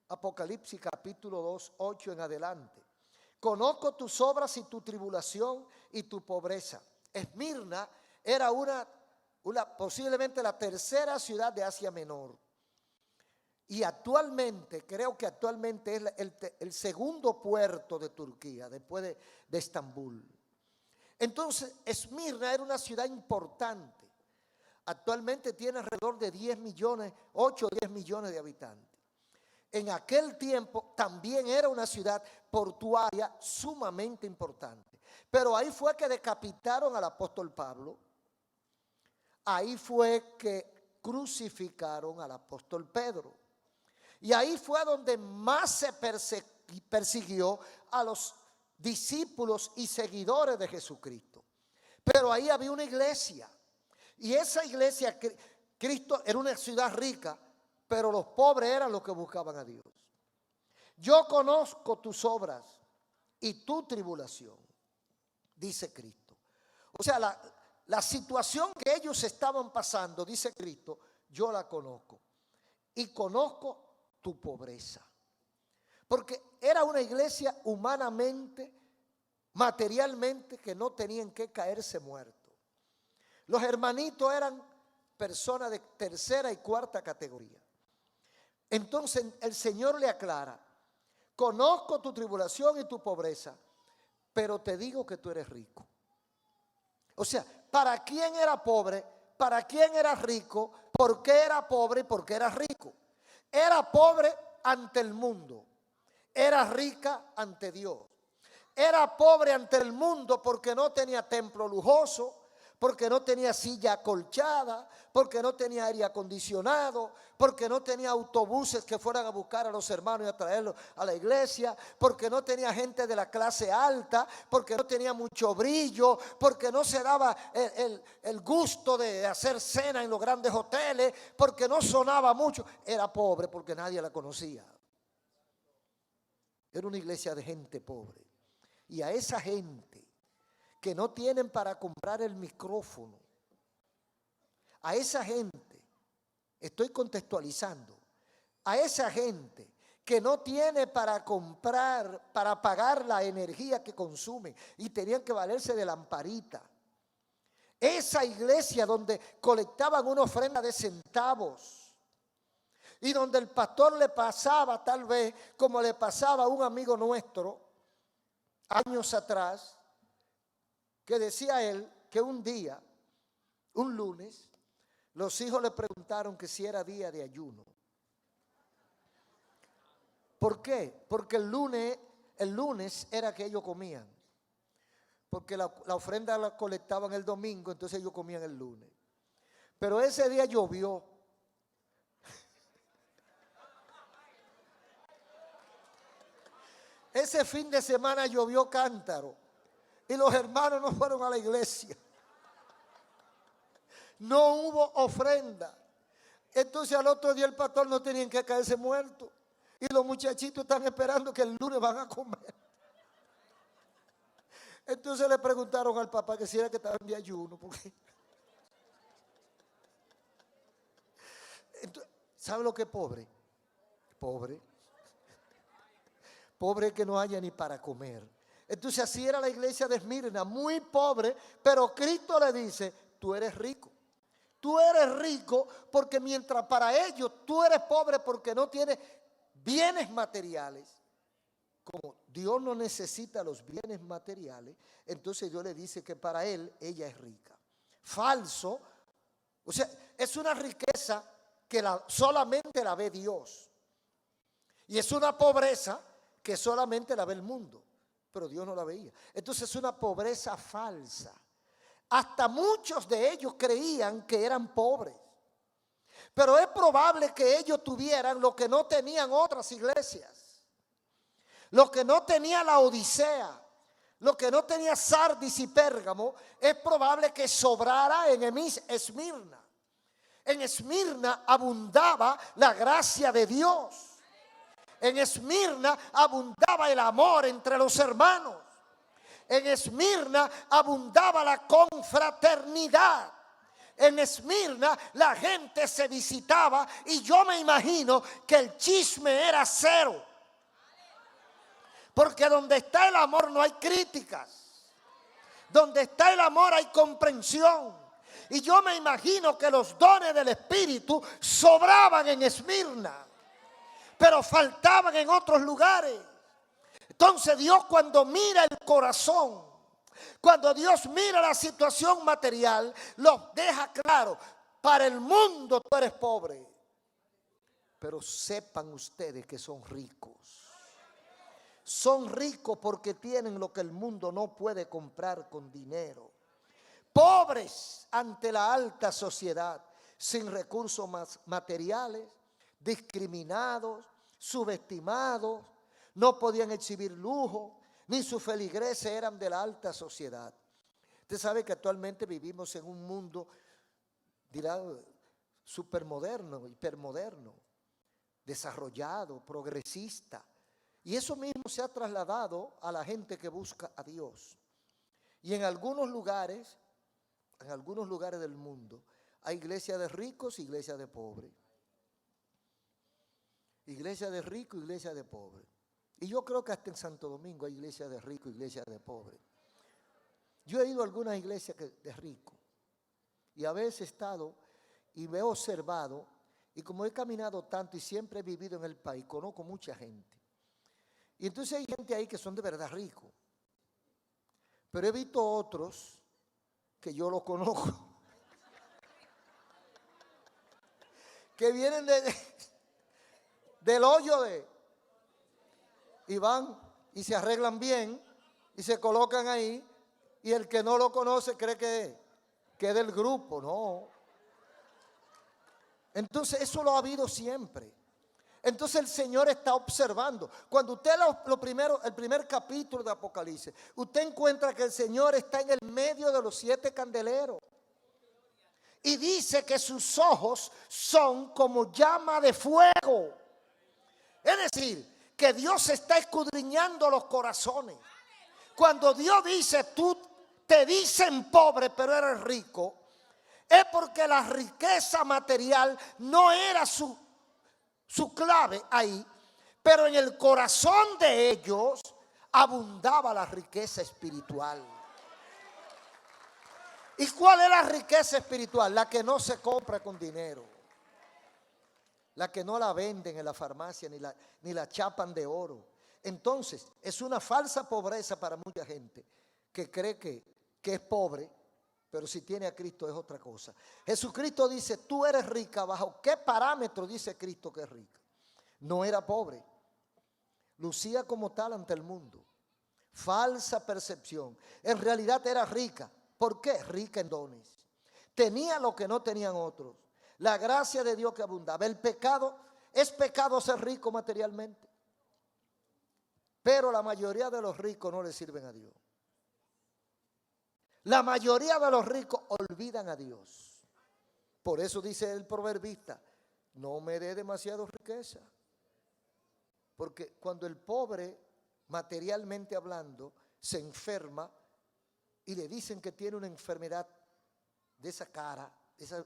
Apocalipsis capítulo 2, 8 en adelante. Conozco tus obras y tu tribulación y tu pobreza. Esmirna era posiblemente la tercera ciudad de Asia Menor. Y actualmente, creo que actualmente es el segundo puerto de Turquía, después de Estambul. Entonces, Esmirna era una ciudad importante. Actualmente tiene alrededor de 10 millones, 8 o 10 millones de habitantes. En aquel tiempo también era una ciudad portuaria sumamente importante. Pero ahí fue que decapitaron al apóstol Pablo. Ahí fue que crucificaron al apóstol Pedro. Y ahí fue donde más se persiguió a los discípulos y seguidores de Jesucristo. Pero ahí había una iglesia. Y esa iglesia, Cristo era una ciudad rica, pero los pobres eran los que buscaban a Dios. Yo conozco tus obras y tu tribulación, dice Cristo. O sea, la situación que ellos estaban pasando, dice Cristo, yo la conozco. Y conozco tu pobreza. Porque era una iglesia humanamente, materialmente, que no tenían que caerse muertos. Los hermanitos eran personas de tercera y cuarta categoría. Entonces el Señor le aclara: conozco tu tribulación y tu pobreza, pero te digo que tú eres rico. O sea, ¿para quién era pobre? ¿Para quién era rico? ¿Por qué era pobre y por qué era rico? Era pobre ante el mundo, era rica ante Dios. Era pobre ante el mundo porque no tenía templo lujoso, porque no tenía silla acolchada, porque no tenía aire acondicionado, porque no tenía autobuses que fueran a buscar a los hermanos y a traerlos a la iglesia, porque no tenía gente de la clase alta, porque no tenía mucho brillo, porque no se daba el gusto de hacer cena en los grandes hoteles, porque no sonaba mucho. Era pobre porque nadie la conocía. Era una iglesia de gente pobre. Y a esa gente que no tienen para comprar el micrófono, a esa gente, estoy contextualizando, a esa gente que no tiene para comprar, para pagar la energía que consumen y tenían que valerse de lamparita. Esa iglesia donde colectaban una ofrenda de centavos y donde el pastor le pasaba, tal vez como le pasaba a un amigo nuestro años atrás, que decía él que un día, un lunes, los hijos le preguntaron que si era día de ayuno. ¿Por qué? Porque el lunes era que ellos comían. Porque la ofrenda la colectaban el domingo, entonces ellos comían el lunes. Pero ese día llovió. Ese fin de semana llovió cántaro. Y los hermanos no fueron a la iglesia. No hubo ofrenda. Entonces al otro día el pastor no tenía que caerse muerto. Y los muchachitos están esperando que el lunes van a comer. Entonces le preguntaron al papá que si era que estaban de ayuno. Porque... ¿Sabe lo que es pobre? Pobre. Pobre que no haya ni para comer. Entonces así era la iglesia de Esmirna, muy pobre, pero Cristo le dice: tú eres rico. Tú eres rico porque mientras para ellos tú eres pobre porque no tienes bienes materiales. Como Dios no necesita los bienes materiales, entonces Dios le dice que para él ella es rica. Falso. O sea, es una riqueza que solamente la ve Dios. Y es una pobreza que solamente la ve el mundo. Pero Dios no la veía. Entonces es una pobreza falsa. Hasta muchos de ellos creían que eran pobres. Pero es probable que ellos tuvieran lo que no tenían otras iglesias. Lo que no tenía la Odisea. Lo que no tenía Sardis y Pérgamo. Es probable que sobrara en Esmirna. En Esmirna abundaba la gracia de Dios. En Esmirna abundaba el amor entre los hermanos. En Esmirna abundaba la confraternidad. En Esmirna la gente se visitaba y yo me imagino que el chisme era cero. Porque donde está el amor no hay críticas. Donde está el amor hay comprensión. Y yo me imagino que los dones del Espíritu sobraban en Esmirna, pero faltaban en otros lugares. Entonces Dios, cuando mira el corazón, cuando Dios mira la situación material, los deja claro: para el mundo tú eres pobre, pero sepan ustedes que son ricos. Son ricos porque tienen lo que el mundo no puede comprar con dinero. Pobres ante la alta sociedad, sin recursos materiales, discriminados, subestimados, no podían exhibir lujo, ni sus feligreses eran de la alta sociedad. Usted sabe que actualmente vivimos en un mundo, dirá, supermoderno, hipermoderno, desarrollado, progresista. Y eso mismo se ha trasladado a la gente que busca a Dios. Y en algunos lugares del mundo, hay iglesias de ricos y iglesias de pobres. Iglesia de ricos, iglesia de pobres. Y yo creo que hasta en Santo Domingo hay iglesias de ricos y iglesias de pobres. Yo he ido a algunas iglesias de ricos y a veces he estado y me he observado, y como he caminado tanto y siempre he vivido en el país, conozco mucha gente. Y entonces hay gente ahí que son de verdad ricos. Pero he visto otros que yo los conozco, que vienen del hoyo y van y se arreglan bien y se colocan ahí, y el que no lo conoce cree que es del grupo, no. Entonces eso lo ha habido siempre. Entonces el Señor está observando. Cuando usted el primer capítulo de Apocalipsis, usted encuentra que el Señor está en el medio de los 7 candeleros. Y dice que sus ojos son como llama de fuego. Es decir, que Dios está escudriñando los corazones. Cuando Dios dice, tú te dicen pobre pero eres rico, es porque la riqueza material no era su clave ahí, pero en el corazón de ellos abundaba la riqueza espiritual. ¿Y cuál es la riqueza espiritual? La que no se compra con dinero, la que no la venden en la farmacia ni la chapan de oro. Entonces es una falsa pobreza para mucha gente que cree que es pobre, pero si tiene a Cristo es otra cosa. Jesucristo dice, tú eres rica. ¿Bajo qué parámetro dice Cristo que es rica? No era pobre, lucía como tal ante el mundo. Falsa percepción. En realidad era rica. ¿Por qué? Rica en dones. Tenía lo que no tenían otros. La gracia de Dios que abundaba. El pecado, es pecado ser rico materialmente. Pero la mayoría de los ricos no le sirven a Dios. La mayoría de los ricos olvidan a Dios. Por eso dice el proverbista, no me dé demasiada riqueza. Porque cuando el pobre, materialmente hablando, se enferma y le dicen que tiene una enfermedad de esa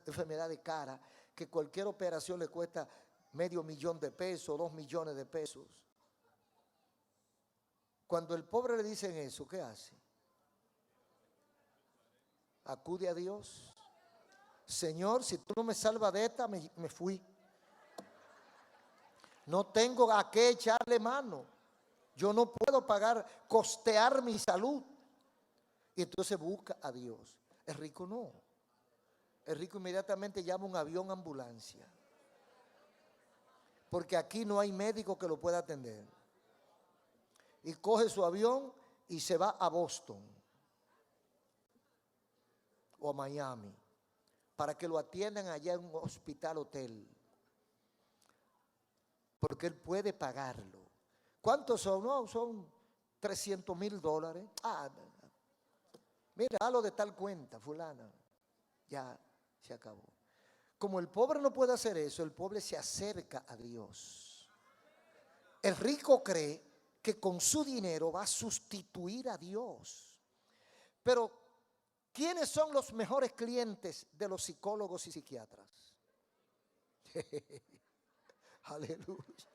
enfermedad de cara, que cualquier operación le cuesta $500,000 de pesos, 2 millones de pesos. Cuando el pobre le dicen eso, ¿qué hace? Acude a Dios. Señor, si tú no me salvas de esta, me fui. No tengo a qué echarle mano. Yo no puedo costear mi salud. Y entonces busca a Dios. El rico no. El rico inmediatamente llama un avión ambulancia. Porque aquí no hay médico que lo pueda atender. Y coge su avión y se va a Boston o a Miami para que lo atiendan allá en un hospital hotel. Porque él puede pagarlo. ¿Cuántos son? No, son $300,000. Mira, lo de tal cuenta, fulana. Ya se acabó. Como el pobre no puede hacer eso, el pobre se acerca a Dios. El rico cree que con su dinero va a sustituir a Dios. Pero, ¿quiénes son los mejores clientes de los psicólogos y psiquiatras? Aleluya.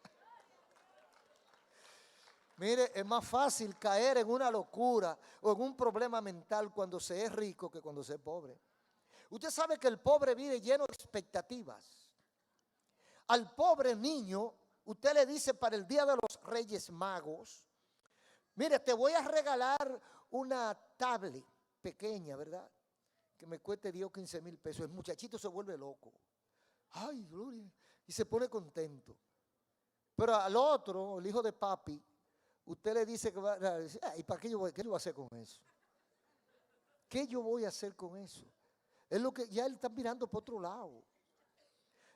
Mire, es más fácil caer en una locura o en un problema mental cuando se es rico que cuando se es pobre. Usted sabe que el pobre vive lleno de expectativas. Al pobre niño, usted le dice para el día de los Reyes Magos, mire, te voy a regalar una tablet pequeña, ¿verdad? Que me cueste 10 o 15 mil pesos. El muchachito se vuelve loco. Ay, gloria. Y se pone contento. Pero al otro, el hijo de papi, usted le dice que va a decir, ¿y para qué yo voy a hacer con eso? ¿Qué yo voy a hacer con eso? Es lo que ya él está mirando por otro lado.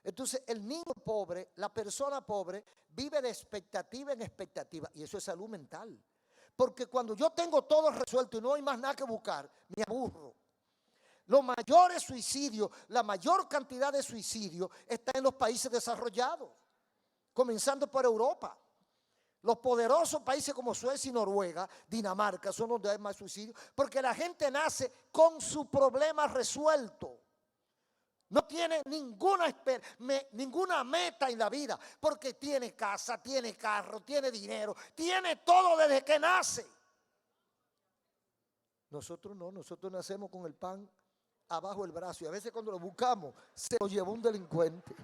Entonces el niño pobre, la persona pobre, vive de expectativa en expectativa. Y eso es salud mental. Porque cuando yo tengo todo resuelto y no hay más nada que buscar, me aburro. Los mayores suicidios, la mayor cantidad de suicidios está en los países desarrollados, comenzando por Europa. Los poderosos países como Suecia y Noruega, Dinamarca, son donde hay más suicidios, porque la gente nace con su problema resuelto. No tiene ninguna meta en la vida, porque tiene casa, tiene carro, tiene dinero, tiene todo desde que nace. Nosotros no, nosotros nacemos con el pan abajo del brazo y a veces cuando lo buscamos se lo llevó un delincuente.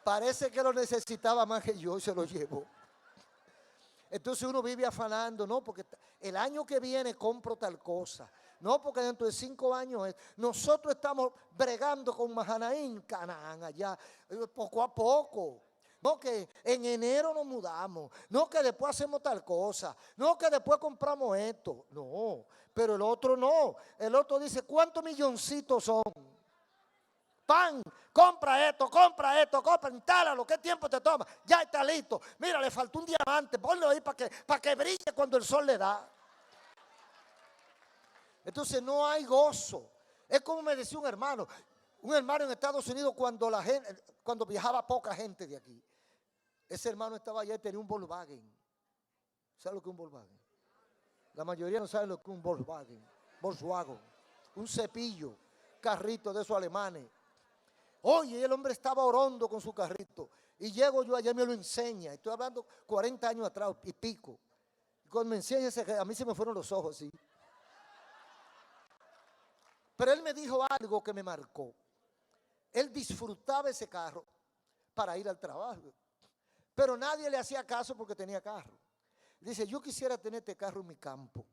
Parece que lo necesitaba más que yo y se lo llevó. Entonces uno vive afanando, no, porque el año que viene compro tal cosa. No, porque dentro de 5 años nosotros estamos bregando con Mahanaim, Canaán, allá, poco a poco. No, que en enero nos mudamos. No, que después hacemos tal cosa. No, que después compramos esto. No, pero el otro no. El otro dice, ¿cuántos milloncitos son? Pan, compra esto, instálalo, ¿qué tiempo te toma? Ya está listo. Mira, le faltó un diamante, ponlo ahí para que brille cuando el sol le da. Entonces no hay gozo. Es como me decía un hermano en Estados Unidos cuando viajaba poca gente de aquí. Ese hermano estaba allá y tenía un Volkswagen. ¿Sabe lo que es un Volkswagen? La mayoría no sabe lo que es un Volkswagen. Un cepillo, carrito de esos alemanes. Oye, el hombre estaba orando con su carrito. Y llego yo allá y me lo enseña. Estoy hablando 40 años atrás y pico. Y cuando me enseña, a mí se me fueron los ojos así. Pero él me dijo algo que me marcó. Él disfrutaba ese carro para ir al trabajo. Pero nadie le hacía caso porque tenía carro. Dice, yo quisiera tener este carro en mi campo.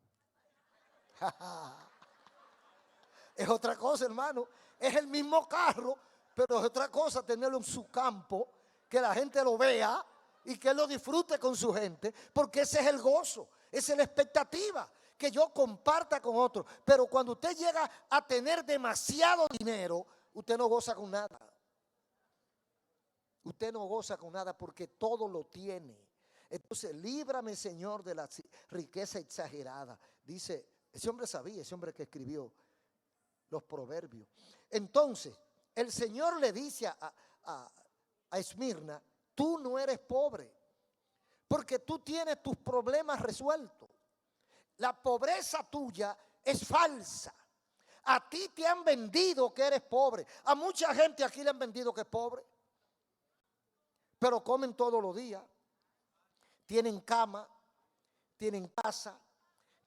Es otra cosa, hermano. Es el mismo carro, pero es otra cosa tenerlo en su campo, que la gente lo vea y que él lo disfrute con su gente, porque ese es el gozo, esa es la expectativa, que yo comparta con otros. Pero cuando usted llega a tener demasiado dinero, usted no goza con nada. Usted no goza con nada porque todo lo tiene. Entonces, líbrame, Señor, de la riqueza exagerada. Dice, ese hombre sabía, ese hombre que escribió los proverbios. Entonces, el Señor le dice a Esmirna, tú no eres pobre, porque tú tienes tus problemas resueltos. La pobreza tuya es falsa. A ti te han vendido que eres pobre. A mucha gente aquí le han vendido que es pobre. Pero comen todos los días. Tienen cama, tienen casa,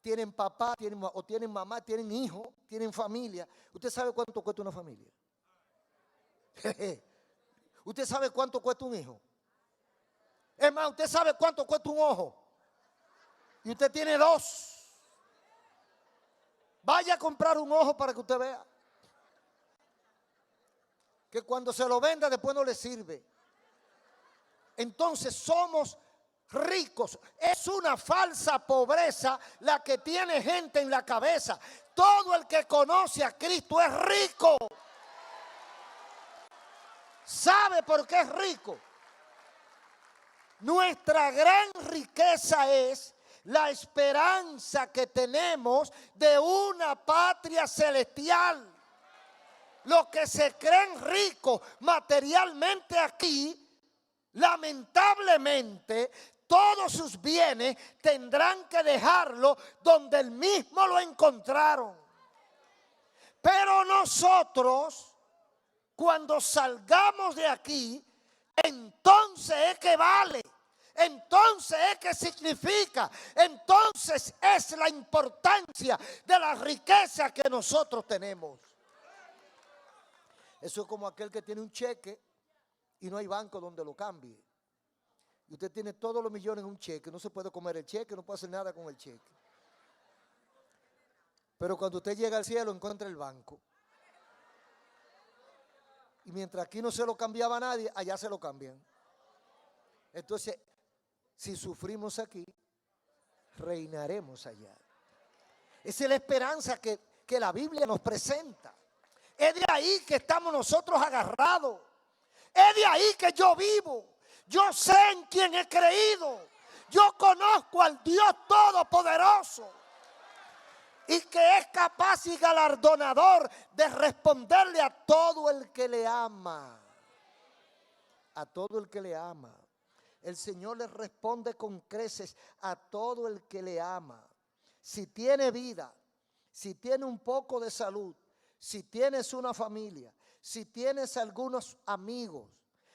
tienen papá, tienen mamá, tienen hijos, tienen familia. ¿Usted sabe cuánto cuesta una familia? ¿Usted sabe cuánto cuesta un hijo? Es más, ¿usted sabe cuánto cuesta un ojo? Y usted tiene 2. Vaya a comprar un ojo para que usted vea que cuando se lo venda después no le sirve. Entonces somos ricos. Es una falsa pobreza la que tiene gente en la cabeza. Todo el que conoce a Cristo es rico. ¿Sabe por qué es rico? Nuestra gran riqueza es la esperanza que tenemos de una patria celestial. Los que se creen ricos materialmente aquí, lamentablemente, todos sus bienes tendrán que dejarlo donde él mismo lo encontraron. Pero nosotros, cuando salgamos de aquí, entonces es que vale. Entonces es que significa. Entonces es la importancia de la riqueza que nosotros tenemos. Eso es como aquel que tiene un cheque y no hay banco donde lo cambie. Y usted tiene todos los millones en un cheque, no se puede comer el cheque, no puede hacer nada con el cheque. Pero cuando usted llega al cielo encuentra el banco. Y mientras aquí no se lo cambiaba a nadie, allá se lo cambian. Entonces, si sufrimos aquí, reinaremos allá. Esa es la esperanza que la Biblia nos presenta. Es de ahí que estamos nosotros agarrados. Es de ahí que yo vivo. Yo sé en quién he creído. Yo conozco al Dios Todopoderoso y que es capaz y galardonador de responderle a todo el que le ama. A todo el que le ama. El Señor le responde con creces a todo el que le ama. Si tiene vida, si tiene un poco de salud, si tienes una familia, si tienes algunos amigos,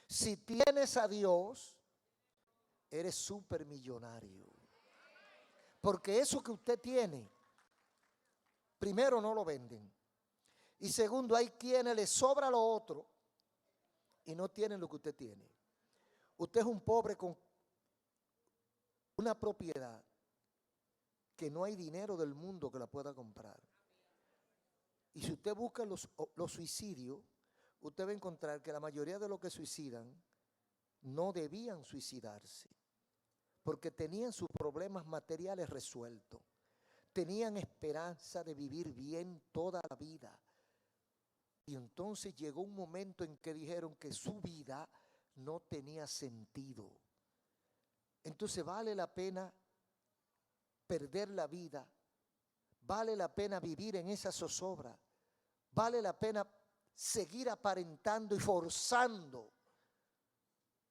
si tienes a Dios, eres supermillonario. Porque eso que usted tiene, primero no lo venden. Y segundo, hay quienes les sobra lo otro y no tienen lo que usted tiene. Usted es un pobre con una propiedad que no hay dinero del mundo que la pueda comprar. Y si usted busca los suicidios, usted va a encontrar que la mayoría de los que suicidan no debían suicidarse, porque tenían sus problemas materiales resueltos, tenían esperanza de vivir bien toda la vida. Y entonces llegó un momento en que dijeron que su vida no tenía sentido. Entonces vale la pena perder la vida, vale la pena vivir en esa zozobra, vale la pena seguir aparentando y forzando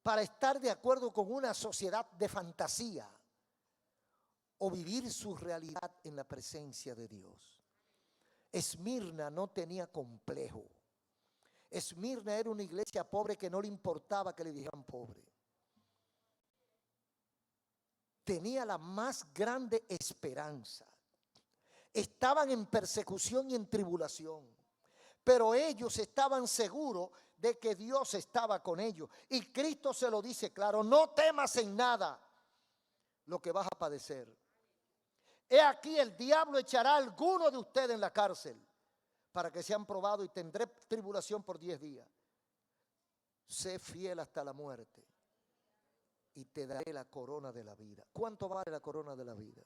para estar de acuerdo con una sociedad de fantasía o vivir su realidad en la presencia de Dios. Esmirna no tenía complejo. Esmirna era una iglesia pobre que no le importaba que le dijeran pobre. Tenía la más grande esperanza. Estaban en persecución y en tribulación, pero ellos estaban seguros de que Dios estaba con ellos. Y Cristo se lo dice claro: no temas en nada lo que vas a padecer. He aquí, el diablo echará a alguno de ustedes en la cárcel para que sean probados y tendré tribulación por 10 días. Sé fiel hasta la muerte y te daré la corona de la vida. ¿Cuánto vale la corona de la vida?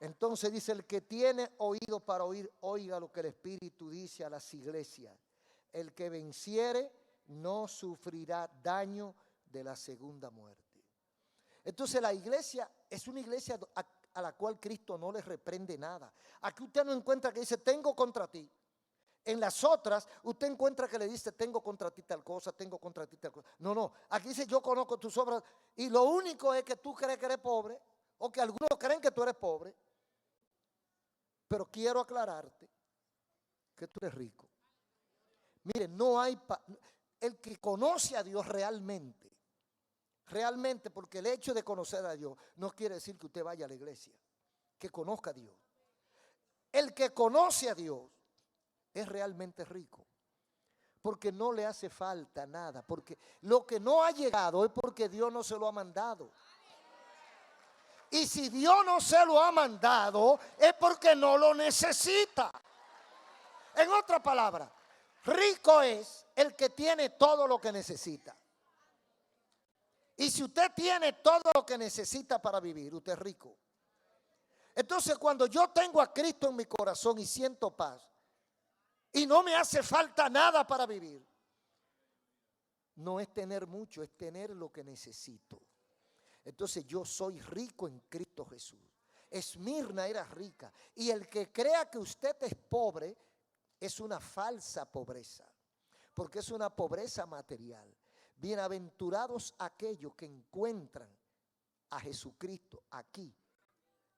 Entonces dice: el que tiene oído para oír, oiga lo que el Espíritu dice a las iglesias. El que venciere no sufrirá daño de la segunda muerte. Entonces la iglesia es una iglesia a la cual Cristo no le reprende nada. Aquí usted no encuentra que dice tengo contra ti. En las otras usted encuentra que le dice tengo contra ti tal cosa, tengo contra ti tal cosa. No, no, aquí dice yo conozco tus obras y lo único es que tú crees que eres pobre o que algunos creen que tú eres pobre. Pero quiero aclararte que tú eres rico. Mire, no hay el que conoce a Dios realmente, porque el hecho de conocer a Dios no quiere decir que usted vaya a la iglesia, que conozca a Dios. El que conoce a Dios es realmente rico, porque no le hace falta nada, porque lo que no ha llegado es porque Dios no se lo ha mandado. Y si Dios no se lo ha mandado es porque no lo necesita. En otra palabra, rico es el que tiene todo lo que necesita. Y si usted tiene todo lo que necesita para vivir, usted es rico. Entonces, cuando yo tengo a Cristo en mi corazón y siento paz y no me hace falta nada para vivir, no es tener mucho, es tener lo que necesito. Entonces yo soy rico en Cristo Jesús. Esmirna era rica. Y el que crea que usted es pobre es una falsa pobreza, porque es una pobreza material. Bienaventurados aquellos que encuentran a Jesucristo aquí.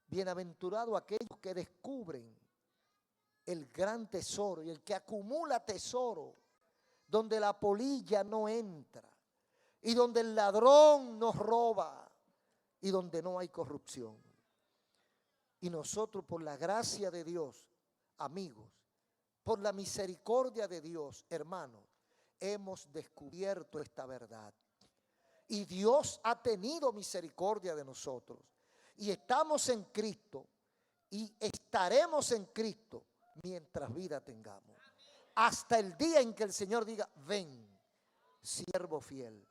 Bienaventurados aquellos que descubren el gran tesoro y el que acumula tesoro donde la polilla no entra y donde el ladrón nos roba y donde no hay corrupción. Y nosotros, por la gracia de Dios, amigos, por la misericordia de Dios, hermanos, hemos descubierto esta verdad. Y Dios ha tenido misericordia de nosotros. Y estamos en Cristo y estaremos en Cristo mientras vida tengamos. Hasta el día en que el Señor diga, ven, siervo fiel.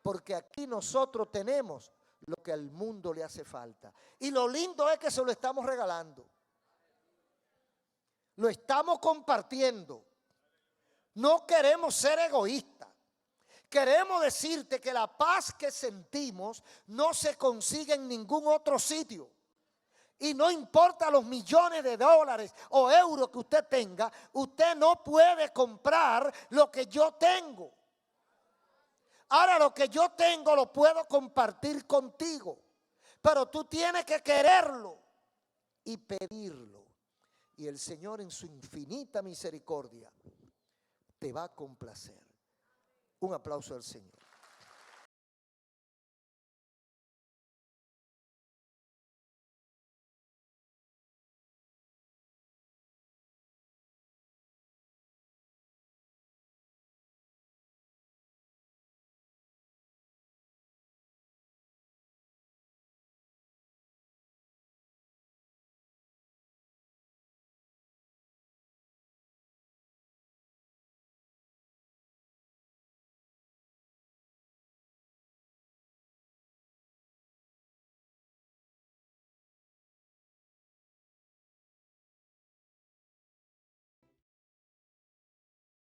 Porque aquí nosotros tenemos lo que al mundo le hace falta. Y lo lindo es que se lo estamos regalando. Lo estamos compartiendo. No queremos ser egoístas. Queremos decirte que la paz que sentimos no se consigue en ningún otro sitio. Y no importa los millones de dólares o euros que usted tenga, usted no puede comprar lo que yo tengo. Ahora lo que yo tengo lo puedo compartir contigo, pero tú tienes que quererlo y pedirlo. Y el Señor en su infinita misericordia te va a complacer. Un aplauso al Señor.